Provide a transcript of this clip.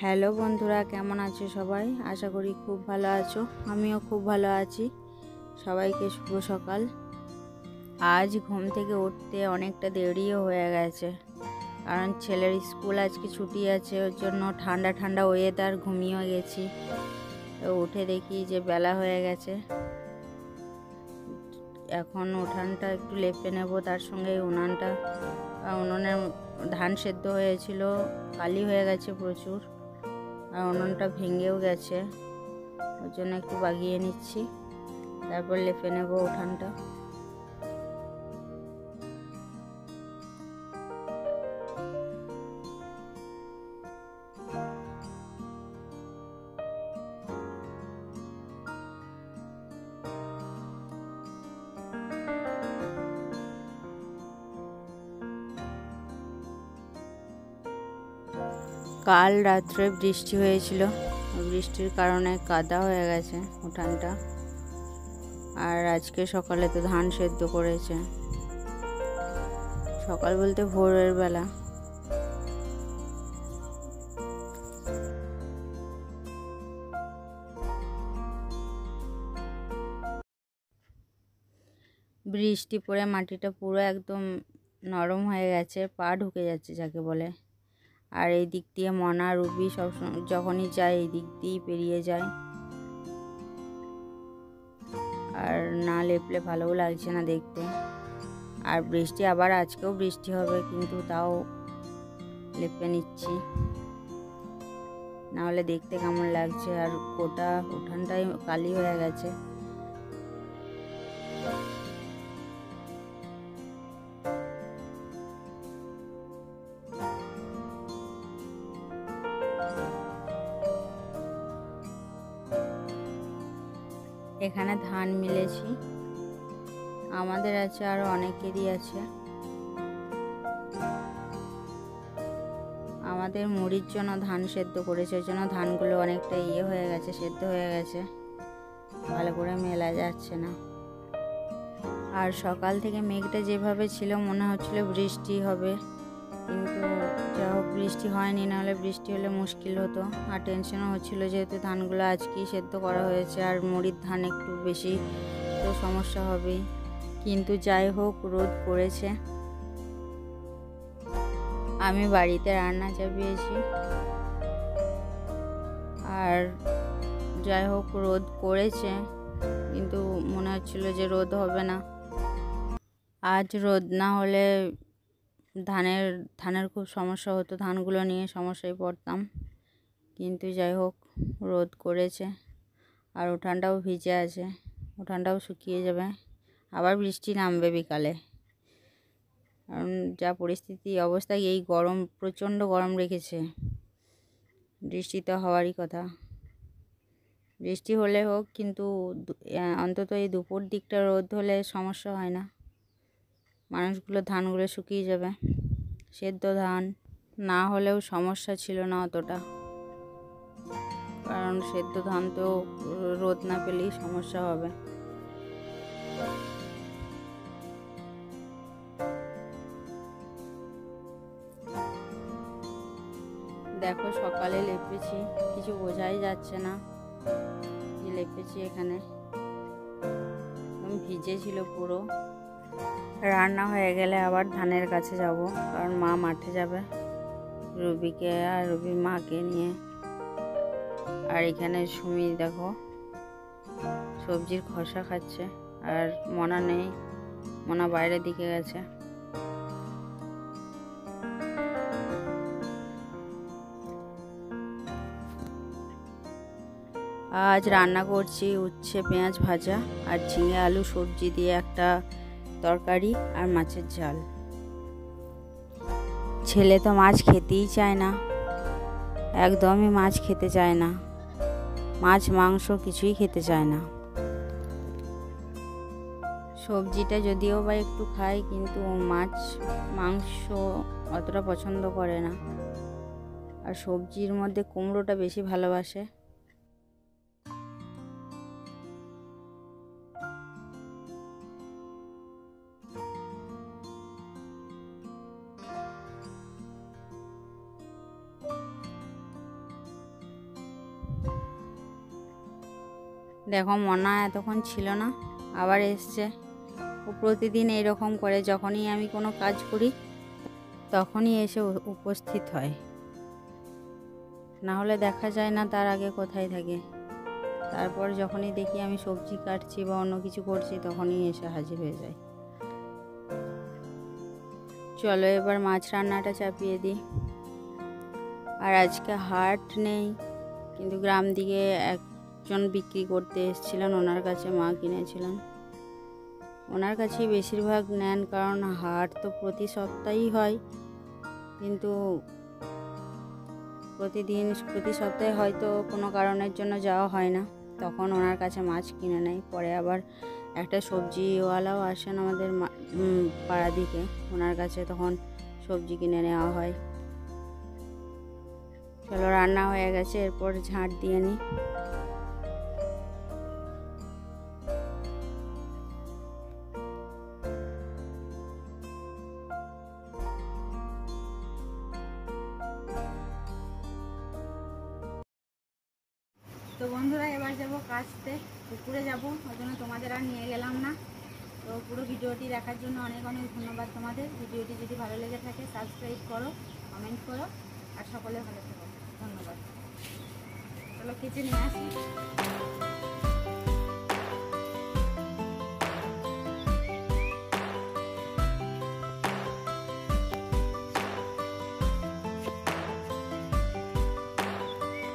Hello বন্ধুরা, কেমন আছো সবাই? আশা করি খুব ভালো আছো। আমিও খুব ভালো আছি। সবাইকে শুভ সকাল। আজ ঘুম থেকে উঠতে অনেকটা দেরিও হয়ে গেছে, কারণ ছেলের স্কুল আজকে ছুটি আছে। ওর জন্য ঠান্ডা ঠান্ডা ওয়েদার, ঘুমিয়ে গেছি। তো উঠে দেখি যে বেলা হয়ে গেছে। এখন উঠানটা একটু লেপে নেব, তার সঙ্গে উনুনের ধান সেদ্ধ হয়েছিল, কালি হয়ে গেছে প্রচুর, আর উনুনটা ভেঙেও গেছে। ওর জন্য একটু বাগিয়ে নিচ্ছি, তারপর লেপে নেব উঠানটা। কাল রাত্রে বৃষ্টি হয়েছিল, বৃষ্টির কারণে কাদা হয়ে গেছে উঠানটা। আর আজকে সকালে তো ধান সেদ্ধ করেছে, সকাল বলতে ভোরের বেলা। বৃষ্টি পড়ে মাটিটা পুরো একদম নরম হয়ে গেছে, পা ঢুকে যাচ্ছে যাকে বলে। আর এই দিক দিয়ে মনা রুবি সব যখনই যায় এই দিক দিয়েই পেরিয়ে যায়। আর না লেপলে ভালোও লাগছে না দেখতে। আর বৃষ্টি আবার আজকেও বৃষ্টি হবে, কিন্তু তাও লেপে নিচ্ছি, নাহলে দেখতে কেমন লাগছে। আর গোটা উঠানটাই কালি হয়ে গেছে। এখানে ধান মিলেছি, আমাদের আছে, আরো অনেকেরই আছে। আমাদের মুড়ির জন্য ধান সেদ্ধ করেছে, ওই জন্য ধানগুলো অনেকটা হয়ে গেছে, সেদ্ধ হয়ে গেছে, ভালো করে মেলা যাচ্ছে না। আর সকাল থেকে মেঘটা যেভাবে ছিল মনে হচ্ছিল বৃষ্টি হবে, কিন্তু যা হোক বৃষ্টি হয়নি, নাহলে বৃষ্টি হলে মুশকিল হতো। আর টেনশনও হচ্ছিল, যেহেতু ধানগুলো আজকেই সেদ্ধ করা হয়েছে, আর মুড়ির ধান একটু বেশি, তো সমস্যা হবেই। কিন্তু যাই হোক, রোদ করেছে। আমি বাড়িতে রান্না চাপিয়েছি, আর যাই হোক রোদ করেছে, কিন্তু মনে হচ্ছিল যে রোদ হবে না। আজ রোদ না হলে ধানের খুব সমস্যা হতো, ধানগুলো নিয়ে সমস্যায় পড়তাম। কিন্তু যাই হোক, রোদ করেছে। আর উঠানটাও ভিজে আছে, উঠানটাও শুকিয়ে যাবে, আবার বৃষ্টি নামবে বিকালে। কারণ যা পরিস্থিতি অবস্থা, এই গরম, প্রচণ্ড গরম রেখেছে। বৃষ্টি তো হওয়ারই কথা, বৃষ্টি হলে হোক, কিন্তু অন্তত এই দুপুর দিকটা রোদ হলে সমস্যা হয় না। মানুষগুলো ধানগুলো শুকিয়ে যাবে। সেদ্ধ ধান না হলেও সমস্যা ছিল না অতটা, কারণ সেদ্ধ ধান তো রোদ না পেলেই সমস্যা হবে। দেখো, সকালে লেপেছি, কিছু বোঝাই যাচ্ছে না যে লেপেছি। এখানে ভিজে ছিল পুরো। রান্না হয়ে গেলে আবার ধানের কাছে যাব, কারণ মা মাঠে যাবে রুবিকে আর রুবির মাকে নিয়ে। আর এখানে সুমি দেখো সবজির খোসা খাচ্ছে, আর মনা নেই, মনা বাইরের দিকে গেছে। আজ রান্না করছি উচ্ছে পেঁয়াজ ভাজা আর ঝিঙে আলু সবজি দিয়ে একটা তরকারি আর মাছের ঝাল। ছেলে তো মাছ খেতেই চায় না, একদমই মাছ খেতে চায় না, মাছ মাংস কিছুই খেতে চায় না। সবজিটা যদিও বা একটু খায়, কিন্তু মাছ মাংস অতটা পছন্দ করে না। আর সবজির মধ্যে কুমড়োটা বেশি ভালোবাসে। দেখো মনা এতক্ষণ ছিল না, আবার এসছে। ও প্রতিদিন এইরকম করে, যখনই আমি কোনো কাজ করি তখনই এসে উপস্থিত হয়, না হলে দেখা যায় না তার আগে কোথায় থাকে। তারপর যখনই দেখি আমি সবজি কাটছি বা অন্য কিছু করছি তখনই এসে হাজির হয়ে যায়। চলো এবার মাছ রান্নাটা চাপিয়ে দিই। আর আজকে হাট নেই, কিন্তু গ্রাম দিকে একজন বিক্রি করতে এসেছিলেন, ওনার কাছে মা কিনেছিলেন। ওনার কাছেই বেশিরভাগ নেন, কারণ হাট তো প্রতি সপ্তাহেই হয়, কিন্তু প্রতি সপ্তাহে হয়তো কোনো কারণের জন্য যাওয়া হয় না, তখন ওনার কাছে মাছ কিনে নেয়। পরে আবার একটা সবজিওয়ালাও আসেন আমাদের পাড়া দিকে, ওনার কাছে তখন সবজি কিনে নেওয়া হয়। চলো রান্না হয়ে গেছে, এরপর ঝাঁট দিয়ে নিই। তো বন্ধুরা এবার যাবো কাচতে, পুকুরে যাবো, ওই জন্য তোমাদের আর নিয়ে গেলাম না। তো পুরো ভিডিওটি দেখার জন্য অনেক অনেক ধন্যবাদ তোমাদের। ভিডিওটি যদি ভালো লেগে থাকে সাবস্ক্রাইব করো, কমেন্ট করো, আর সকলে ভালো থাকো। ধন্যবাদ। চলো কেচে নিয়ে আসি।